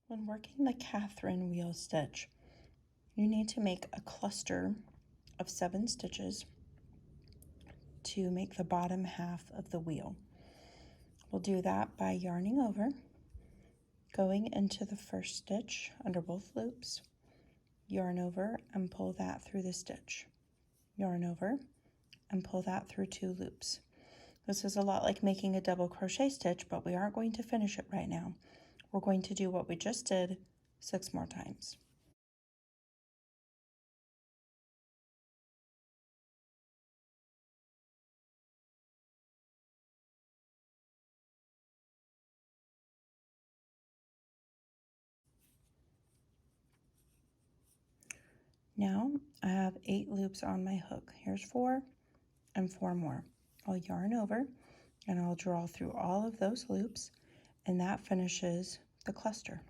When working the Catherine wheel stitch, you need to make a cluster of 7 stitches to make the bottom half of the wheel. We'll do that by yarning over, going into the first stitch under both loops, yarn over and pull that through the stitch, yarn over and pull that through 2 loops. This is a lot like making a double crochet stitch, but we aren't going to finish it right now. We're going to do what we just did 6 more times. Now I have 8 loops on my hook. Here's 4 and 4 more. I'll yarn over and I'll draw through all of those loops, and that finishes the cluster.